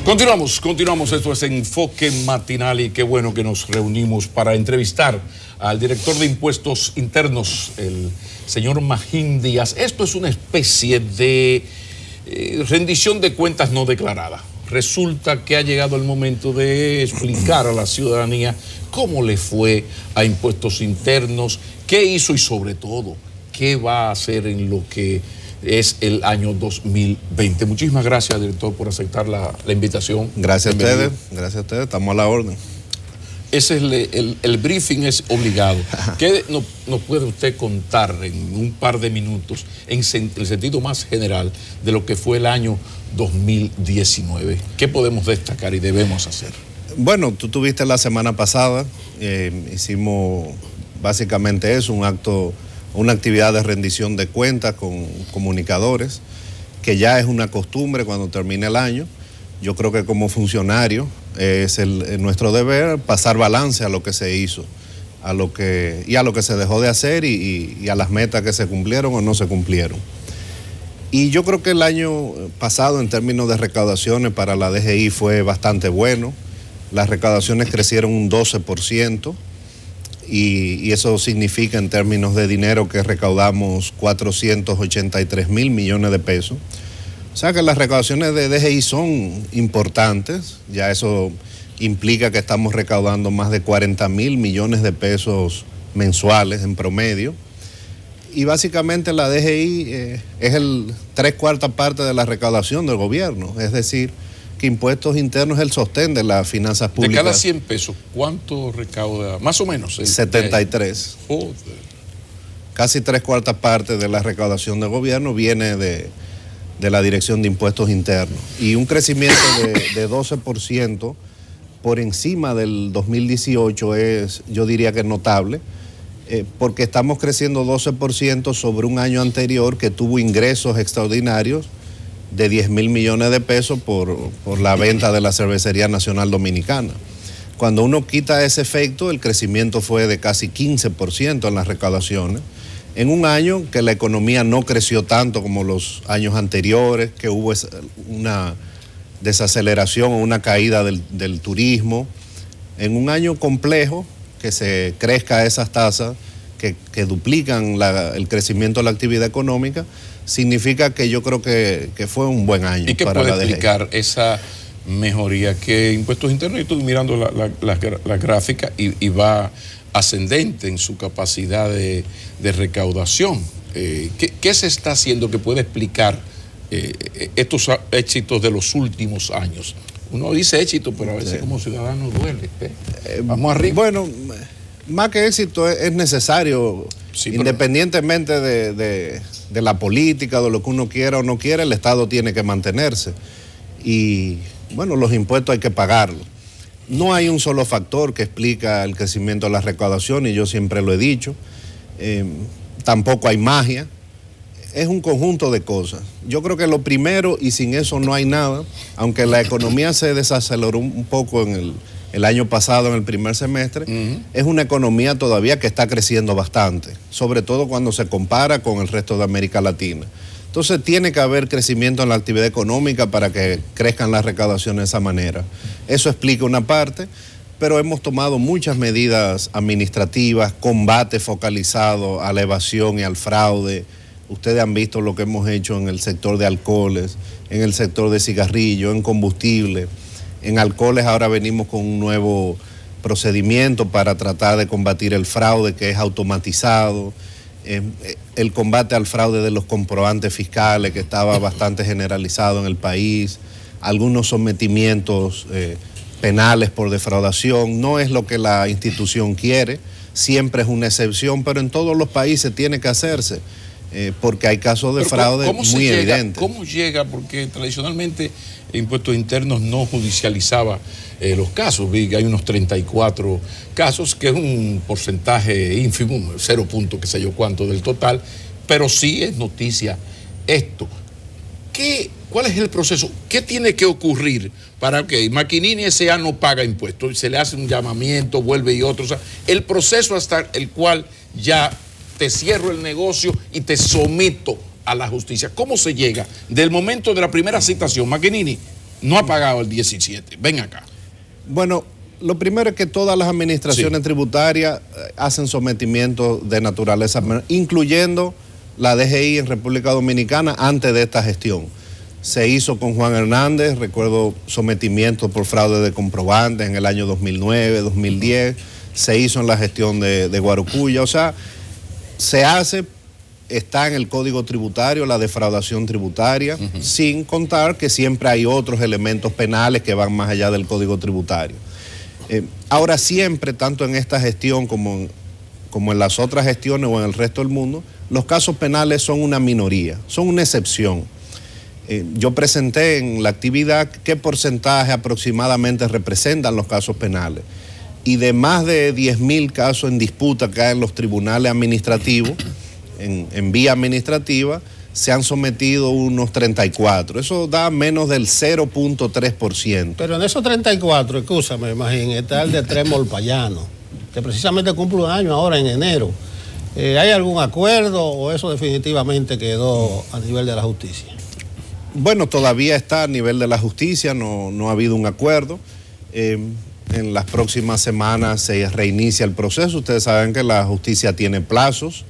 Continuamos. Esto es Enfoque Matinal y qué bueno que nos reunimos para entrevistar al director de Impuestos Internos, el señor Magín Díaz. Esto es una especie de rendición de cuentas no declarada. Resulta que ha llegado el momento de explicar a la ciudadanía cómo le fue a Impuestos Internos, qué hizo y sobre todo, qué va a hacer en lo que es el año 2020. Muchísimas gracias, director, por aceptar la invitación. Gracias a ustedes, estamos a la orden. Ese es el briefing es obligado. ¿Qué nos puede usted contar en un par de minutos, en el sentido más general, de lo que fue el año 2019? ¿Qué podemos destacar y debemos hacer? Bueno, tú tuviste la semana pasada, hicimos básicamente eso, una actividad de rendición de cuentas con comunicadores, que ya es una costumbre cuando termina el año. Yo creo que como funcionario es nuestro deber pasar balance a lo que se hizo, a lo que se dejó de hacer y a las metas que se cumplieron o no se cumplieron. Y yo creo que el año pasado, en términos de recaudaciones para la DGI, fue bastante bueno. Las recaudaciones crecieron un 12%. Y eso significa en términos de dinero que recaudamos 483 mil millones de pesos. O sea que las recaudaciones de DGI son importantes, ya eso implica que estamos recaudando más de 40 mil millones de pesos mensuales en promedio. Y básicamente la DGI es el 3/4 parte de la recaudación del gobierno, es decir, que Impuestos Internos es el sostén de las finanzas públicas. De cada 100 pesos, ¿cuánto recauda? Más o menos. 73. Joder. Casi 3/4 partes de la recaudación del gobierno viene de la Dirección de Impuestos Internos. Y un crecimiento de 12% por encima del 2018 es, yo diría que es notable, porque estamos creciendo 12% sobre un año anterior que tuvo ingresos extraordinarios de 10 mil millones de pesos por la venta de la Cervecería Nacional Dominicana. Cuando uno quita ese efecto, el crecimiento fue de casi 15% en las recaudaciones, en un año que la economía no creció tanto como los años anteriores, que hubo una desaceleración o una caída del turismo, en un año complejo que se crezca esas tasas que duplican el crecimiento de la actividad económica, significa que yo creo que fue un buen año. ¿Y qué puede explicar esa mejoría? Que Impuestos Internos, yo estoy mirando la gráfica y va ascendente en su capacidad de recaudación. ¿Qué se está haciendo que puede explicar estos éxitos de los últimos años? Uno dice éxito, pero a veces como ciudadano duele. Vamos arriba. Bueno, más que éxito es necesario, sí, independientemente de la política, de lo que uno quiera o no quiera, el Estado tiene que mantenerse. Y bueno, los impuestos hay que pagarlos. No hay un solo factor que explica el crecimiento de la recaudación, y yo siempre lo he dicho. Tampoco hay magia. Es un conjunto de cosas. Yo creo que lo primero, y sin eso no hay nada, aunque la economía se desaceleró un poco en el año pasado, en el primer semestre, es una economía todavía que está creciendo bastante, sobre todo cuando se compara con el resto de América Latina. Entonces tiene que haber crecimiento en la actividad económica para que crezcan las recaudaciones de esa manera. Eso explica una parte, pero hemos tomado muchas medidas administrativas, combate focalizado a la evasión y al fraude. Ustedes han visto lo que hemos hecho en el sector de alcoholes, en el sector de cigarrillos, en combustible. En alcoholes ahora venimos con un nuevo procedimiento para tratar de combatir el fraude, que es automatizado. El combate al fraude de los comprobantes fiscales, que estaba bastante generalizado en el país. Algunos sometimientos penales por defraudación. No es lo que la institución quiere, siempre es una excepción, pero en todos los países tiene que hacerse. Porque hay casos de fraude muy evidentes. ¿Cómo llega? Porque tradicionalmente Impuestos Internos no judicializaba los casos. Vi que hay unos 34 casos, que es un porcentaje ínfimo, 0 punto qué sé yo cuánto del total, pero sí es noticia esto. ¿Cuál es el proceso? ¿Qué tiene que ocurrir para que Maquinini S.A. no paga impuestos? Se le hace un llamamiento, vuelve y otro. O sea, el proceso hasta el cual ya te cierro el negocio y te someto a la justicia. ¿Cómo se llega del momento de la primera citación, Maquinini? no ha pagado el 17. Ven acá. Bueno, lo primero es que todas las administraciones tributarias hacen sometimiento de naturaleza, incluyendo la DGI en República Dominicana antes de esta gestión. Se hizo con Juan Hernández, recuerdo sometimiento por fraude de comprobantes en el año 2009, 2010, se hizo en la gestión de Guarocuya, o sea, se hace, está en el Código Tributario la defraudación tributaria, sin contar que siempre hay otros elementos penales que van más allá del Código Tributario. Ahora siempre, tanto en esta gestión como en las otras gestiones o en el resto del mundo, los casos penales son una minoría, son una excepción. Yo presenté en la actividad qué porcentaje aproximadamente representan los casos penales. Y de más de 10.000 casos en disputa que hay en los tribunales administrativos, en vía administrativa, se han sometido unos 34. Eso da menos del 0.3%. Pero en esos 34, escúchame, imagínate, está el de Tremol Payano, que precisamente cumple un año ahora en enero. ¿Hay algún acuerdo o eso definitivamente quedó a nivel de la justicia? Bueno, todavía está a nivel de la justicia, no ha habido un acuerdo. En las próximas semanas se reinicia el proceso. Ustedes saben que la justicia tiene plazos.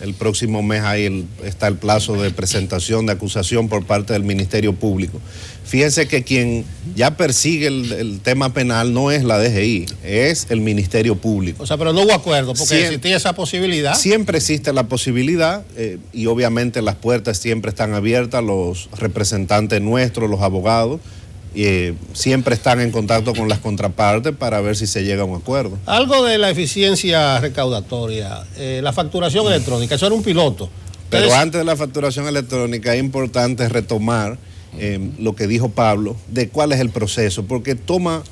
El próximo mes ahí está el plazo de presentación de acusación por parte del Ministerio Público. Fíjense que quien ya persigue el tema penal no es la DGI, es el Ministerio Público. O sea, pero no hubo acuerdo, porque existía esa posibilidad. Siempre existe la posibilidad y obviamente las puertas siempre están abiertas, los representantes nuestros, los abogados, siempre están en contacto con las contrapartes para ver si se llega a un acuerdo. Algo de la eficiencia recaudatoria, la facturación electrónica, eso era un piloto. Pero antes de la facturación electrónica es importante retomar lo que dijo Pablo, de cuál es el proceso, porque toma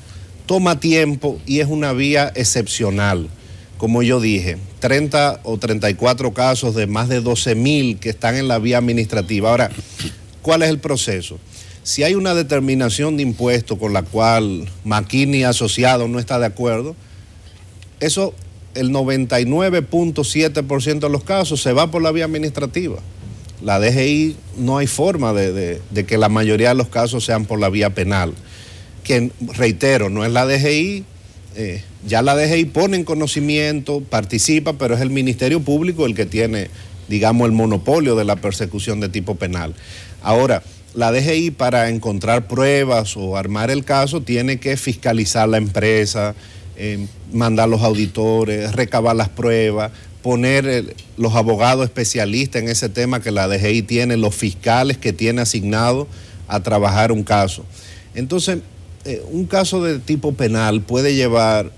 tiempo y es una vía excepcional. Como yo dije, 30 o 34 casos de más de 12.000 que están en la vía administrativa. Ahora, ¿cuál es el proceso? Si hay una determinación de impuesto con la cual McKinney asociado no está de acuerdo, eso, el 99.7% de los casos se va por la vía administrativa. La DGI no hay forma de que la mayoría de los casos sean por la vía penal. Que, reitero, no es la DGI, ya la DGI pone en conocimiento, participa, pero es el Ministerio Público el que tiene, digamos, el monopolio de la persecución de tipo penal. Ahora, la DGI para encontrar pruebas o armar el caso tiene que fiscalizar la empresa, mandar los auditores, recabar las pruebas, poner los abogados especialistas en ese tema que la DGI tiene, los fiscales que tiene asignado a trabajar un caso. Entonces, un caso de tipo penal puede llevar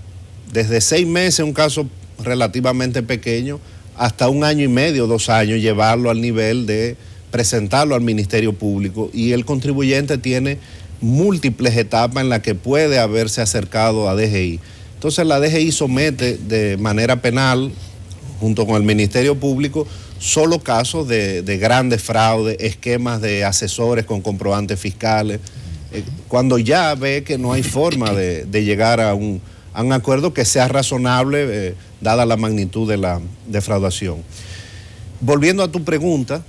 desde 6 meses, un caso relativamente pequeño, hasta 1 año y medio, 2 años, llevarlo al nivel de presentarlo al Ministerio Público, y el contribuyente tiene múltiples etapas en las que puede haberse acercado a DGI. Entonces la DGI somete de manera penal, junto con el Ministerio Público, solo casos de grandes fraudes, esquemas de asesores con comprobantes fiscales, cuando ya ve que no hay forma de llegar a un acuerdo que sea razonable, dada la magnitud de la defraudación. Volviendo a tu pregunta,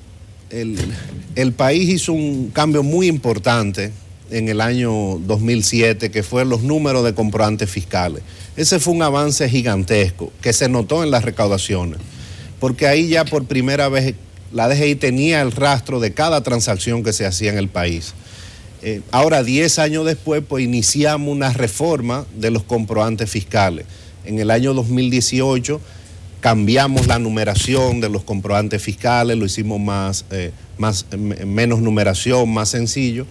el país hizo un cambio muy importante en el año 2007, que fue los números de comprobantes fiscales. Ese fue un avance gigantesco que se notó en las recaudaciones, porque ahí ya por primera vez la DGI tenía el rastro de cada transacción que se hacía en el país. Ahora, 10 años después, pues iniciamos una reforma de los comprobantes fiscales. En el año 2018 cambiamos la numeración de los comprobantes fiscales, lo hicimos menos numeración, más sencillo,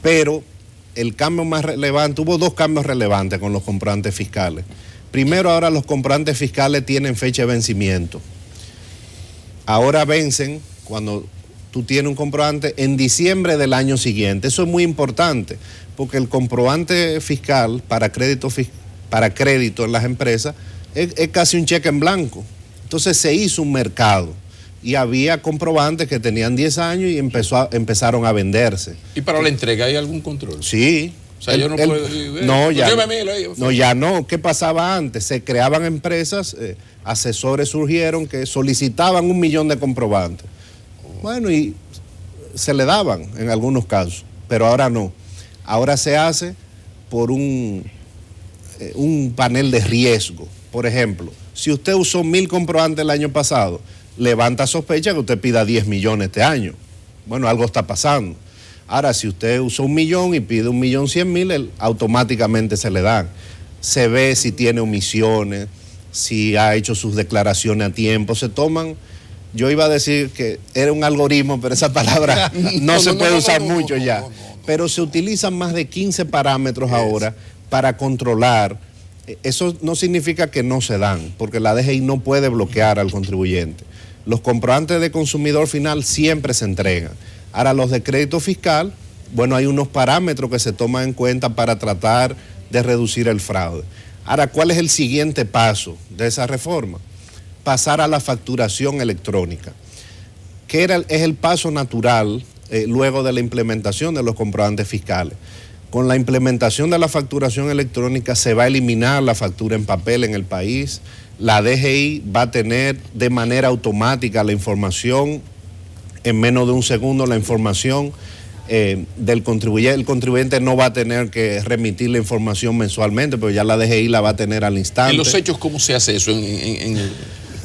pero el cambio más relevante, hubo 2 cambios relevantes con los comprobantes fiscales. Primero, ahora los comprobantes fiscales tienen fecha de vencimiento. Ahora vencen cuando tú tienes un comprobante en diciembre del año siguiente. Eso es muy importante, porque el comprobante fiscal para crédito en las empresas es casi un cheque en blanco. Entonces se hizo un mercado y había comprobantes que tenían 10 años y empezaron a venderse. ¿Y para la entrega hay algún control? Sí. O sea, yo no puedo... ya no. ¿Qué pasaba antes? Se creaban empresas, asesores surgieron que solicitaban 1 millón de comprobantes. Bueno, y se le daban en algunos casos, pero ahora no. Ahora se hace por un panel de riesgo. Por ejemplo, si usted usó 1.000 comprobantes el año pasado, levanta sospecha que usted pida 10 millones este año. Bueno, algo está pasando. Ahora, si usted usó 1 millón y pide 1.100.000, automáticamente se le dan. Se ve si tiene omisiones, si ha hecho sus declaraciones a tiempo, se toman. Yo iba a decir que era un algoritmo, pero esa palabra no se puede usar mucho ya. Pero se utilizan más de 15 parámetros ahora para controlar. Eso no significa que no se dan, porque la DGI no puede bloquear al contribuyente. Los comprobantes de consumidor final siempre se entregan. Ahora, los de crédito fiscal, bueno, hay unos parámetros que se toman en cuenta para tratar de reducir el fraude. Ahora, ¿cuál es el siguiente paso de esa reforma? Pasar a la facturación electrónica, que es el paso natural luego de la implementación de los comprobantes fiscales. Con la implementación de la facturación electrónica se va a eliminar la factura en papel en el país. La DGI va a tener de manera automática la información, en menos de un segundo la información del contribuyente. El contribuyente no va a tener que remitir la información mensualmente, pero ya la DGI la va a tener al instante. ¿En los hechos cómo se hace eso en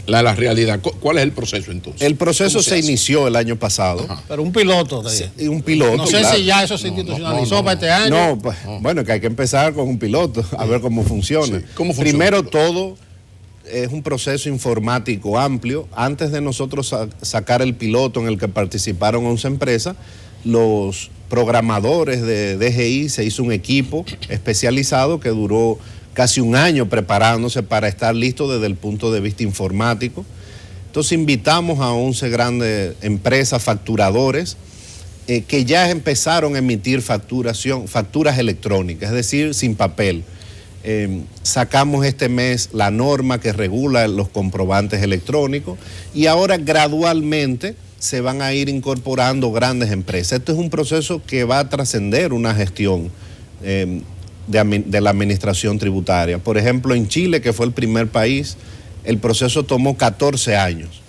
la realidad? ¿Cuál es el proceso entonces? El proceso se inició el año pasado. Ajá. Pero un piloto. Sí, un piloto. No sé si ya eso se institucionalizó para este año. No, pues, bueno, que hay que empezar con un piloto, a ver cómo funciona. Sí. ¿Cómo funciona? Primero todo, es un proceso informático amplio. Antes de nosotros sacar el piloto en el que participaron 11 empresas, los programadores de DGI se hizo un equipo especializado que duró casi un año preparándose para estar listo desde el punto de vista informático. Entonces invitamos a 11 grandes empresas facturadores que ya empezaron a emitir facturas electrónicas, es decir, sin papel. Sacamos este mes la norma que regula los comprobantes electrónicos y ahora gradualmente se van a ir incorporando grandes empresas. Esto es un proceso que va a trascender una gestión de la administración tributaria. Por ejemplo, en Chile, que fue el primer país, el proceso tomó 14 años.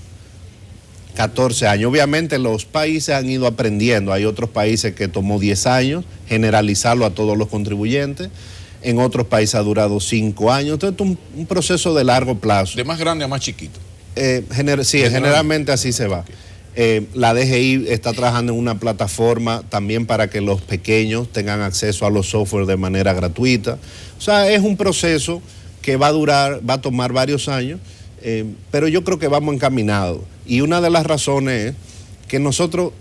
14 años. Obviamente los países han ido aprendiendo. Hay otros países que tomó 10 años, generalizarlo a todos los contribuyentes. En otros países ha durado 5 años. Entonces, un proceso de largo plazo. De más grande a más chiquito. Sí, generalmente así se va. La DGI está trabajando en una plataforma también para que los pequeños tengan acceso a los software de manera gratuita. O sea, es un proceso que va a tomar varios años, pero yo creo que vamos encaminados. Y una de las razones es que nosotros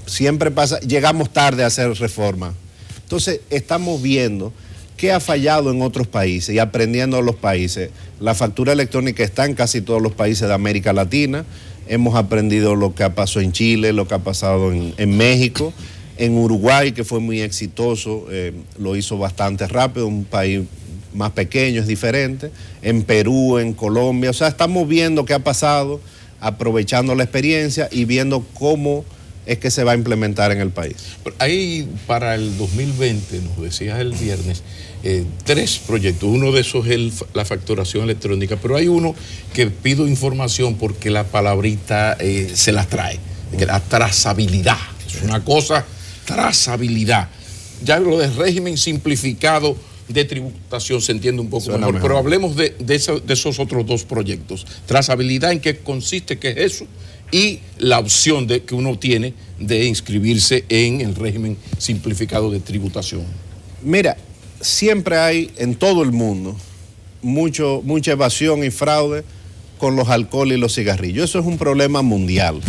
siempre llegamos tarde a hacer reformas. Entonces, estamos viendo qué ha fallado en otros países y aprendiendo de los países. La factura electrónica está en casi todos los países de América Latina. Hemos aprendido lo que ha pasado en Chile, lo que ha pasado en México, en Uruguay, que fue muy exitoso, lo hizo bastante rápido, un país más pequeño, es diferente, en Perú, en Colombia. O sea, estamos viendo qué ha pasado, aprovechando la experiencia y viendo cómo es que se va a implementar en el país. Hay para el 2020, nos decías el viernes, 3 proyectos. Uno de esos es la facturación electrónica, pero hay uno que pido información porque la palabrita se las trae, la trazabilidad. Es una cosa, trazabilidad. Ya lo del régimen simplificado de tributación se entiende un poco mejor, pero hablemos de esos otros 2 proyectos. Trazabilidad, ¿en qué consiste? ¿Qué es eso? Y la opción que uno tiene de inscribirse en el régimen simplificado de tributación. Mira, siempre hay en todo el mundo mucha evasión y fraude con los alcohol y los cigarrillos. Eso es un problema mundial.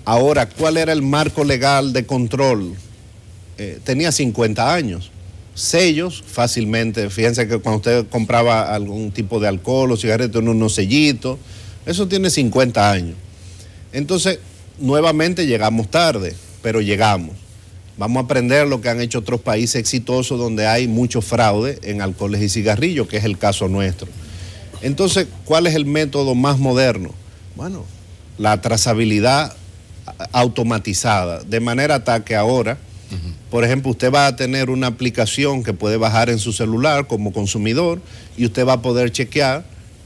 Ahora, ¿cuál era el marco legal de control? Tenía 50 años. Sellos, fácilmente. Fíjense que cuando usted compraba algún tipo de alcohol o cigarrillo, tenía unos sellitos. Eso tiene 50 años. Entonces, nuevamente llegamos tarde, pero llegamos. Vamos a aprender lo que han hecho otros países exitosos donde hay mucho fraude en alcoholes y cigarrillos, que es el caso nuestro. Entonces, ¿cuál es el método más moderno? Bueno, la trazabilidad automatizada, de manera tal que ahora, por ejemplo, usted va a tener una aplicación que puede bajar en su celular como consumidor y usted va a poder chequear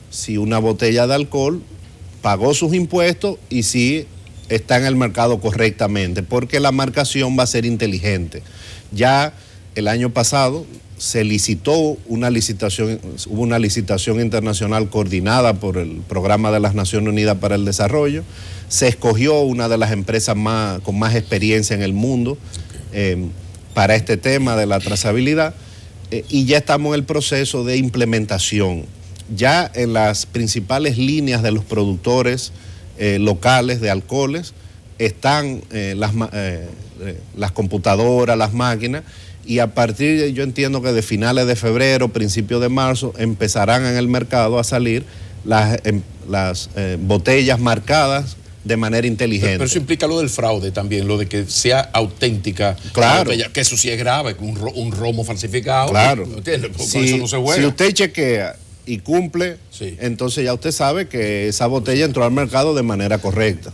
si una botella de alcohol pagó sus impuestos y si está en el mercado correctamente, porque la marcación va a ser inteligente. Ya el año pasado se licitó hubo una licitación internacional coordinada por el Programa de las Naciones Unidas para el Desarrollo. Se escogió una de las empresas con más experiencia en el mundo para este tema de la trazabilidad, y ya estamos en el proceso de implementación. Ya en las principales líneas de los productores locales de alcoholes están las computadoras, las máquinas, y a partir, yo entiendo que de finales de febrero, principios de marzo, empezarán en el mercado a salir las botellas marcadas de manera inteligente. Pero eso implica lo del fraude también, lo de que sea auténtica. Claro. Botella, que eso sí es grave, un romo falsificado. Claro. ¿No entiendes? Con Si, eso no se juega. si usted chequea y cumple, sí, entonces ya usted sabe que esa botella entró al mercado de manera correcta.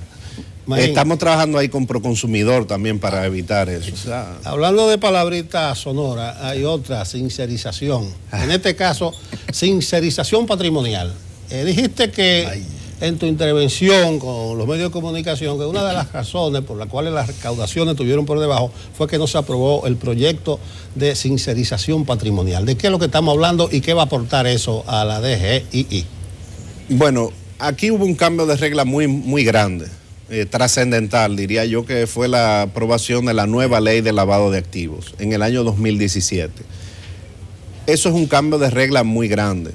Estamos trabajando ahí con Proconsumidor también para evitar eso. O sea, hablando de palabrita sonora, hay otra, sincerización. En este caso, sincerización patrimonial. Dijiste que en tu intervención con los medios de comunicación, que una de las razones por las cuales las recaudaciones estuvieron por debajo fue que no se aprobó el proyecto de sincerización patrimonial. ¿De qué es lo que estamos hablando y qué va a aportar eso a la DGII? Bueno, aquí hubo un cambio de regla muy grande. Trascendental, diría yo, que fue la aprobación de la nueva ley de lavado de activos en el año 2017. Eso es un cambio de regla muy grande,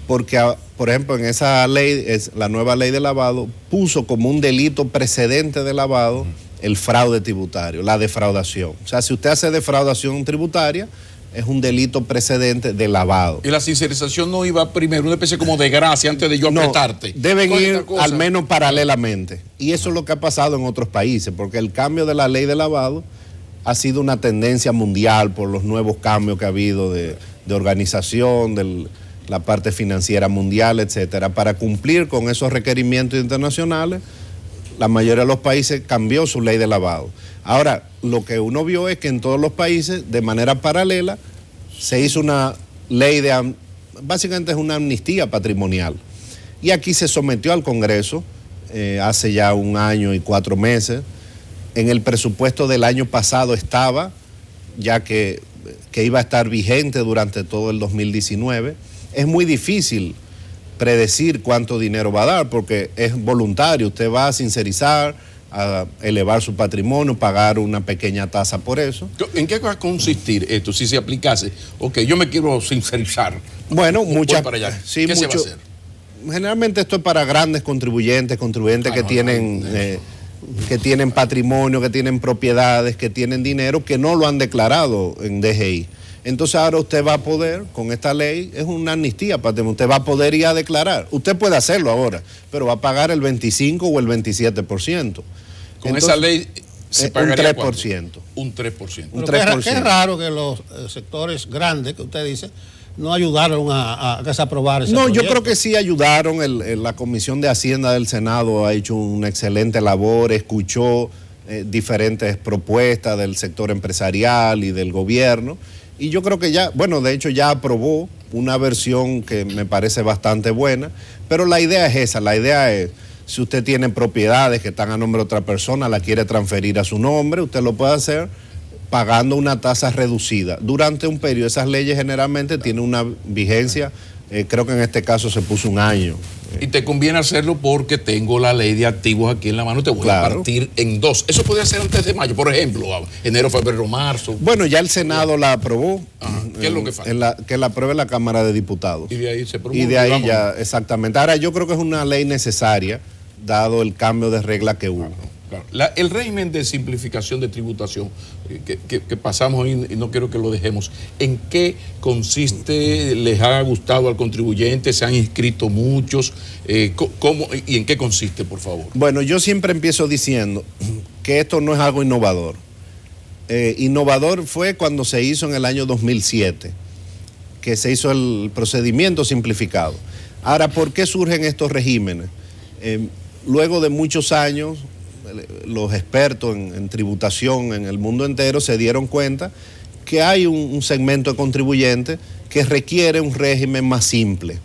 porque, por ejemplo, en esa ley, la nueva ley de lavado puso como un delito precedente de lavado el fraude tributario, la defraudación. O sea, si usted hace defraudación tributaria, es un delito precedente de lavado. Y la sincerización no iba primero, una especie como de gracia antes de yo apretarte. Deben ir al menos paralelamente. Y eso es lo que ha pasado en otros países, porque el cambio de la ley de lavado ha sido una tendencia mundial por los nuevos cambios que ha habido de organización, de la parte financiera mundial, etcétera. Para cumplir con esos requerimientos internacionales, la mayoría de los países cambió su ley de lavado. Ahora, lo que uno vio es que en todos los países, de manera paralela, se hizo una ley básicamente es una amnistía patrimonial. Y aquí se sometió al Congreso hace ya 1 año y 4 meses. En el presupuesto del año pasado estaba, ya que iba a estar vigente durante todo el 2019. Es muy difícil predecir cuánto dinero va a dar, porque es voluntario. Usted va a sincerizar, a elevar su patrimonio, pagar una pequeña tasa por eso. ¿En qué va a consistir esto si se aplicase? Ok, yo me quiero sincerizar. Bueno, muchas. Para allá. Sí, ¿Qué se va a hacer? Generalmente esto es para grandes contribuyentes que tienen patrimonio, que tienen propiedades, que tienen dinero, que no lo han declarado en DGI. Entonces ahora usted va a poder, con esta ley, es una amnistía, usted va a poder ir a declarar. Usted puede hacerlo ahora, pero va a pagar el 25 o el 27%. Con esa ley se pagaría un 3%. Un 3%. Un 3%. Qué raro que los sectores grandes que usted dice no ayudaron a que se aprobara ese proyecto. Yo creo que sí ayudaron. La Comisión de Hacienda del Senado ha hecho una excelente labor, escuchó diferentes propuestas del sector empresarial y del gobierno. Y yo creo que de hecho ya aprobó una versión que me parece bastante buena, pero la idea es esa, la idea es, si usted tiene propiedades que están a nombre de otra persona, la quiere transferir a su nombre, usted lo puede hacer pagando una tasa reducida durante un periodo. Esas leyes generalmente tienen una vigencia, creo que en este caso se puso 1 año. Y te conviene hacerlo porque tengo la ley de activos aquí en la mano, te voy a partir en 2. Eso podría ser antes de mayo, por ejemplo, enero, febrero, marzo. Bueno, ya el Senado la aprobó. ¿Qué es lo que falta? Que la apruebe la Cámara de Diputados. Y de ahí se promulga. Y de ahí ya, exactamente. Ahora, yo creo que es una ley necesaria, dado el cambio de regla que hubo. Claro. El régimen de simplificación de tributación que pasamos y no quiero que lo dejemos, ¿en qué consiste? ¿Les ha gustado al contribuyente? ¿Se han inscrito muchos? ¿Cómo y en qué consiste, por favor? Bueno, yo siempre empiezo diciendo que esto no es algo innovador. Innovador fue cuando se hizo en el año 2007, que se hizo el procedimiento simplificado. Ahora, ¿por qué surgen estos regímenes? Luego de muchos años, los expertos en tributación en el mundo entero se dieron cuenta que hay un segmento de contribuyentes que requiere un régimen más simple.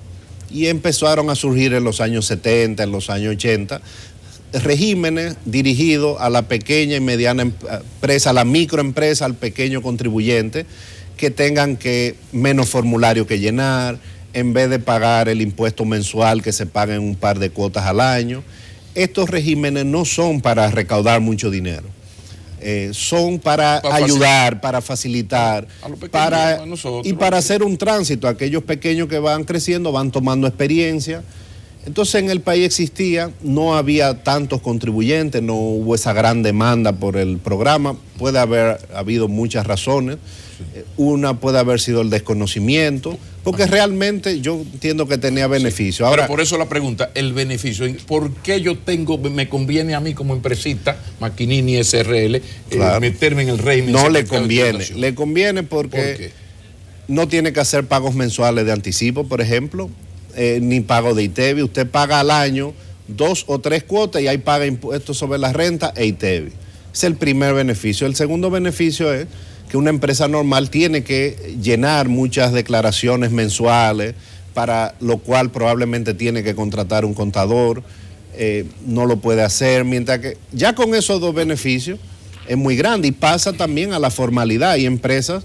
Y empezaron a surgir en los años 70, en los años 80, regímenes dirigidos a la pequeña y mediana empresa, a la microempresa, al pequeño contribuyente, que tengan menos formulario que llenar, en vez de pagar el impuesto mensual que se paguen un par de cuotas al año. Estos regímenes no son para recaudar mucho dinero. Son para ayudar, para facilitar, y para hacer un tránsito. Aquellos pequeños que van creciendo van tomando experiencia. Entonces en el país no había tantos contribuyentes, no hubo esa gran demanda por el programa. Puede haber habido muchas razones. Una puede haber sido el desconocimiento, porque realmente yo entiendo que tenía beneficio. Ahora, pero por eso la pregunta, el beneficio, ¿por qué me conviene a mí como empresista, Maquinini SRL, meterme en el régimen? No le conviene porque no tiene que hacer pagos mensuales de anticipo, por ejemplo, ni pago de ITEVI. Usted paga al año 2 o 3 cuotas y ahí paga impuestos sobre la renta e ITEVI. Es el primer beneficio. El segundo beneficio es que una empresa normal tiene que llenar muchas declaraciones mensuales, para lo cual probablemente tiene que contratar un contador, no lo puede hacer, mientras que ya con esos dos beneficios es muy grande, y pasa también a la formalidad. Hay empresas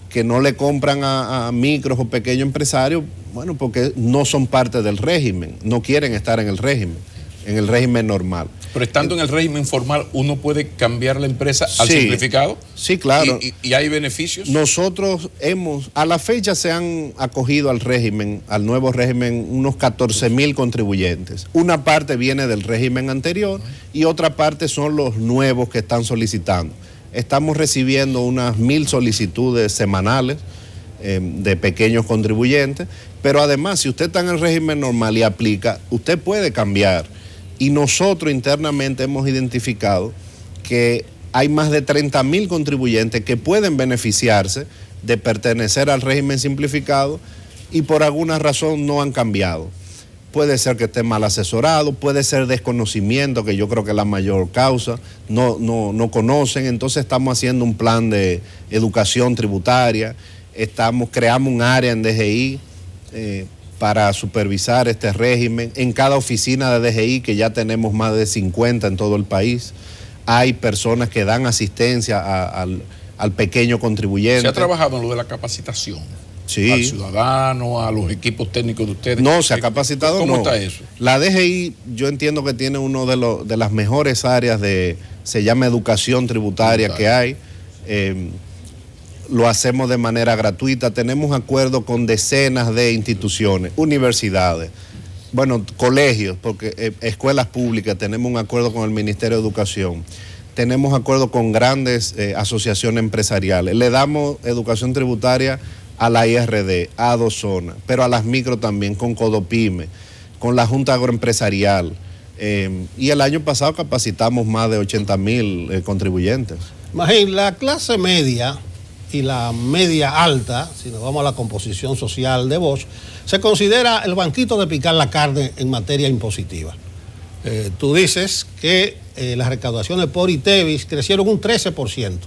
que no le compran a micros o pequeños empresarios, bueno, porque no son parte del régimen, no quieren estar en el régimen normal. Pero estando en el régimen formal, ¿uno puede cambiar la empresa al simplificado? Sí, claro. ¿Y hay beneficios? Nosotros a la fecha se han acogido al nuevo régimen, unos 14,000 contribuyentes. Una parte viene del régimen anterior y otra parte son los nuevos que están solicitando. Estamos recibiendo unas 1,000 solicitudes semanales de pequeños contribuyentes, pero además, si usted está en el régimen normal y aplica, usted puede cambiar. Y nosotros internamente hemos identificado que hay más de 30,000 contribuyentes que pueden beneficiarse de pertenecer al régimen simplificado y por alguna razón no han cambiado. Puede ser que esté mal asesorado, puede ser desconocimiento, que yo creo que es la mayor causa, no conocen. Entonces estamos haciendo un plan de educación tributaria, creamos un área en DGI para supervisar este régimen. En cada oficina de DGI, que ya tenemos más de 50 en todo el país, hay personas que dan asistencia al pequeño contribuyente. ¿Se ha trabajado en lo de la capacitación? Sí. Al ciudadano, a los equipos técnicos de ustedes. No, se ha capacitado. ¿Cómo está eso? La DGI, yo entiendo que tiene uno de las mejores áreas se llama educación tributaria que hay. Lo hacemos de manera gratuita. Tenemos acuerdos con decenas de instituciones, universidades, colegios, porque escuelas públicas, tenemos un acuerdo con el Ministerio de Educación. Tenemos acuerdos con grandes asociaciones empresariales. Le damos educación tributaria a la IRD, a Adozonas, pero a las micro también, con Codopime, con la Junta Agroempresarial. Y el año pasado capacitamos más de 80,000 contribuyentes. Imagínate, la clase media y la media alta, si nos vamos a la composición social de Bosch, se considera el banquito de picar la carne en materia impositiva. Tú dices que las recaudaciones por ITEVIS crecieron un 13%.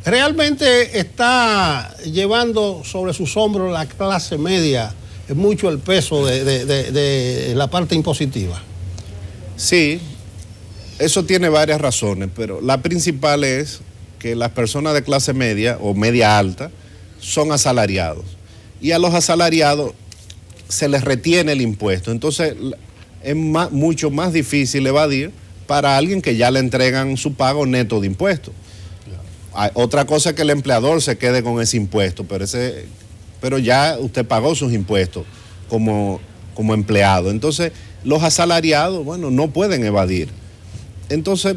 ¿Realmente está llevando sobre sus hombros la clase media mucho el peso de la parte impositiva? Sí, eso tiene varias razones, pero la principal es que las personas de clase media o media alta son asalariados, y a los asalariados se les retiene el impuesto. Entonces es mucho más difícil evadir para alguien que ya le entregan su pago neto de impuestos. Otra cosa es que el empleador se quede con ese impuesto, pero ya usted pagó sus impuestos como empleado. Entonces los asalariados, no pueden evadir. Entonces,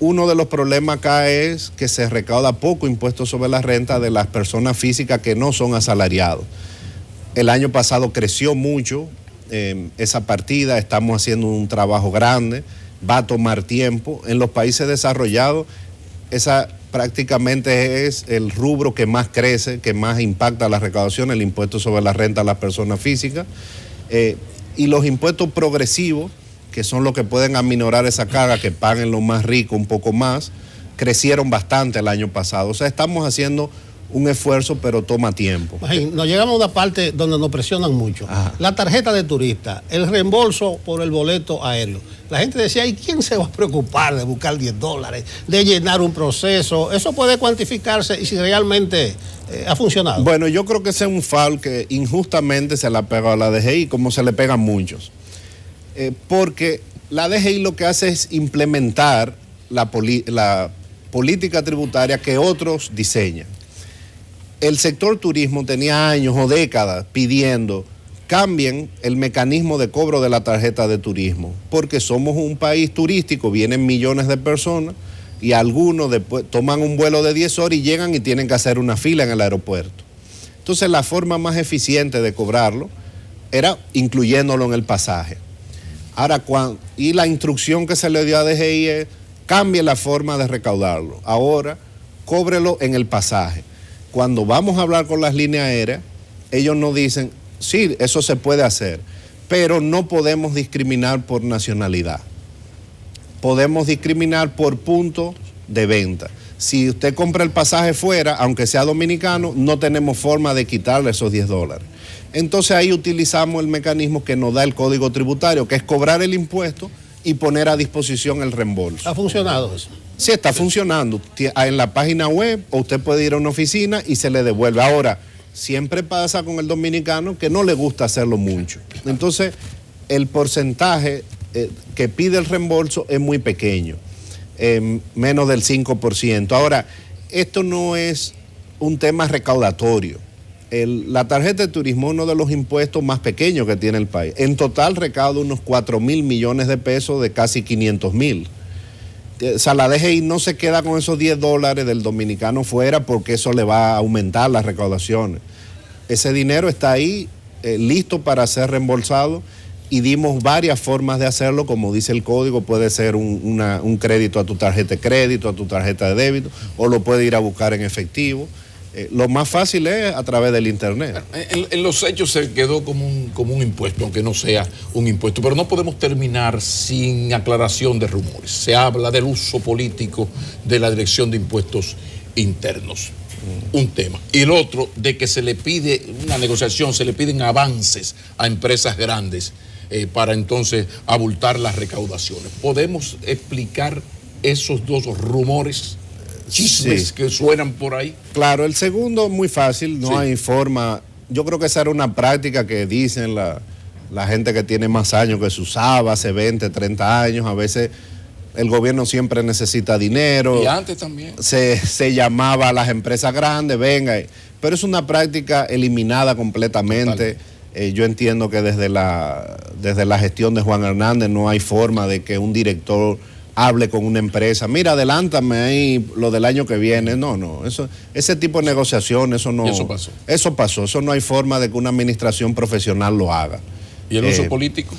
uno de los problemas acá es que se recauda poco impuesto sobre la renta de las personas físicas que no son asalariados. El año pasado creció mucho esa partida, estamos haciendo un trabajo grande, va a tomar tiempo. En los países desarrollados, esa prácticamente es el rubro que más crece, que más impacta la recaudación, el impuesto sobre la renta a las personas físicas. Y los impuestos progresivos, que son los que pueden aminorar esa carga, que paguen los más ricos un poco más, crecieron bastante el año pasado. O sea, estamos haciendo un esfuerzo, pero toma tiempo. Nos llegamos a una parte donde nos presionan mucho. Ajá. La tarjeta de turista, el reembolso por el boleto aéreo. La gente decía, ¿y quién se va a preocupar de buscar $10, de llenar un proceso? Eso puede cuantificarse y si realmente ha funcionado. Bueno, yo creo que ese es un foul que injustamente se le ha pegado a la DGI, como se le pegan muchos. Porque la DGI lo que hace es implementar la política tributaria que otros diseñan. El sector turismo tenía años o décadas pidiendo cambien el mecanismo de cobro de la tarjeta de turismo, porque somos un país turístico, vienen millones de personas y algunos después toman un vuelo de 10 horas y llegan y tienen que hacer una fila en el aeropuerto. Entonces la forma más eficiente de cobrarlo era incluyéndolo en el pasaje. Ahora, y la instrucción que se le dio a DGI es cambie la forma de recaudarlo. Ahora, cóbrelo en el pasaje. Cuando vamos a hablar con las líneas aéreas, ellos nos dicen, sí, eso se puede hacer, pero no podemos discriminar por nacionalidad. Podemos discriminar por punto de venta. Si usted compra el pasaje fuera, aunque sea dominicano, no tenemos forma de quitarle esos $10. Entonces ahí utilizamos el mecanismo que nos da el Código Tributario, que es cobrar el impuesto y poner a disposición el reembolso. ¿Ha funcionado eso? Sí, está funcionando. En la página web, o usted puede ir a una oficina y se le devuelve. Ahora, siempre pasa con el dominicano que no le gusta hacerlo mucho. Entonces, el porcentaje que pide el reembolso es muy pequeño, menos del 5%. Ahora, esto no es un tema recaudatorio. La tarjeta de turismo es uno de los impuestos más pequeños que tiene el país. En total recauda unos 4.000 millones de pesos de casi 500.000. O sea, la DGI no se queda con esos $10 del dominicano fuera porque eso le va a aumentar las recaudaciones. Ese dinero está ahí listo para ser reembolsado y dimos varias formas de hacerlo, como dice el código, puede ser un crédito a tu tarjeta de crédito, a tu tarjeta de débito, o lo puede ir a buscar en efectivo. Lo más fácil es a través del internet. En los hechos se quedó como un impuesto, aunque no sea un impuesto, pero no podemos terminar sin aclaración de rumores. Se habla del uso político de la Dirección de Impuestos Internos, un tema. Y el otro, de que se le pide una negociación, se le piden avances a empresas grandes para entonces abultar las recaudaciones. ¿Podemos explicar esos dos rumores? Chismes que suenan por ahí. Claro, el segundo muy fácil, no hay forma. Yo creo que esa era una práctica que dicen la gente que tiene más años, que se usaba hace 20, 30 años. A veces el gobierno siempre necesita dinero. Y antes también. Se llamaba a las empresas grandes, venga. Pero es una práctica eliminada completamente. Yo entiendo que desde la gestión de Juan Hernández no hay forma de que un director hable con una empresa, mira, adelántame ahí lo del año que viene. No, ese tipo de negociación, eso no. ¿Y eso pasó? Eso pasó, eso no hay forma de que una administración profesional lo haga. ¿Y el uso político?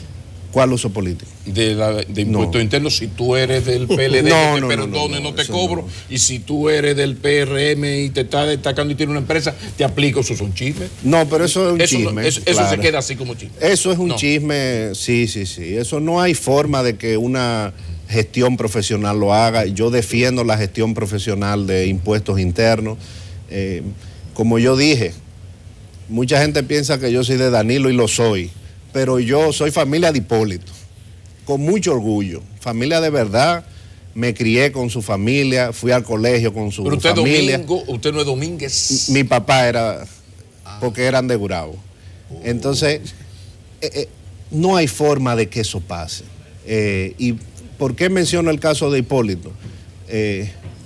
¿Cuál uso político? De impuestos internos, si tú eres del PLD, te perdono y no te cobro, y si tú eres del PRM y te está destacando y tiene una empresa, te aplico, ¿eso son chismes? No, pero eso es un chisme. Eso se queda así como chisme. Eso es un chisme, sí. Eso no hay forma de que una gestión profesional lo haga. Yo defiendo la gestión profesional de impuestos internos. Como yo dije, mucha gente piensa que yo soy de Danilo y lo soy, pero yo soy familia de Hipólito, con mucho orgullo, familia de verdad. Me crié con su familia, fui al colegio con su familia. Pero usted no es Domínguez. Mi papá era, porque eran de Gurabo. Entonces, no hay forma de que eso pase. Y ¿por qué menciono el caso de Hipólito?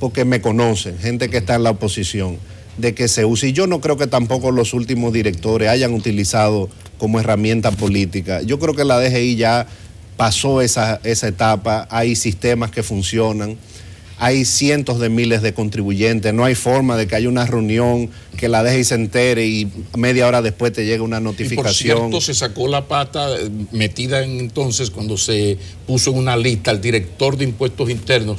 Porque me conocen, gente que está en la oposición, de que se use. Y yo no creo que tampoco los últimos directores hayan utilizado como herramienta política. Yo creo que la DGI ya pasó esa etapa, hay sistemas que funcionan, hay cientos de miles de contribuyentes, no hay forma de que haya una reunión que la DGI se entere y media hora después te llegue una notificación. Y por cierto, se sacó la pata metida entonces cuando se puso en una lista al director de impuestos internos,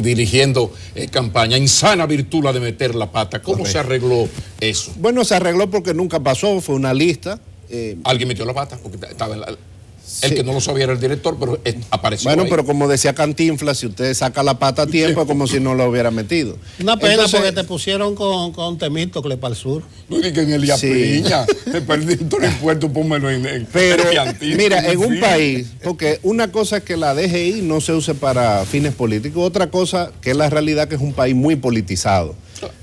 dirigiendo campaña. Insana virtud la de meter la pata. ¿Cómo se arregló eso? Bueno, se arregló porque nunca pasó, fue una lista. ¿Alguien metió la pata? Porque estaba en la... El Sí. que no lo sabía era el director, pero apareció Bueno, ahí. pero como decía Cantinflas, si usted saca la pata a tiempo, es como si no lo hubiera metido. Una pena Entonces, porque te pusieron con Temístocle para el sur. No es que en Elías Sí. Piña, el director de impuestos, pónmelo Pero, Piantini, mira, en un fin. país, porque una cosa es que la DGI no se use para fines políticos, otra cosa que es la realidad que es un país muy politizado.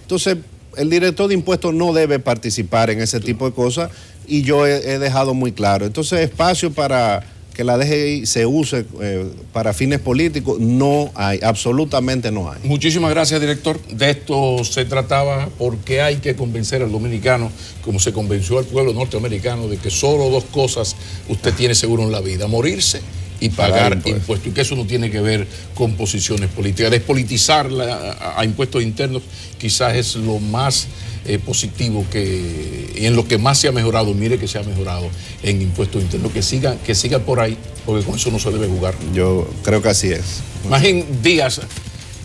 Entonces, el director de impuestos no debe participar en ese tipo de cosas y yo he dejado muy claro. Entonces, espacio para que la DGI se use para fines políticos no hay, absolutamente no hay. Muchísimas gracias, director. De esto se trataba, porque hay que convencer al dominicano, como se convenció al pueblo norteamericano, de que solo dos cosas usted tiene seguro en la vida: morirse y pagar impuestos. Y que eso no tiene que ver con posiciones políticas. Despolitizar a impuestos internos quizás es lo más positivo y en lo que más se ha mejorado. Mire que se ha mejorado en impuestos internos. Que siga por ahí, porque con eso no se debe jugar. Yo creo que así es. Magín Díaz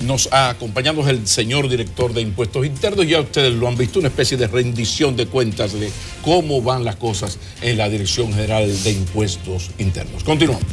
nos ha acompañado, el señor director de impuestos internos. Ya ustedes lo han visto, una especie de rendición de cuentas de cómo van las cosas en la Dirección General de Impuestos Internos. Continuamos.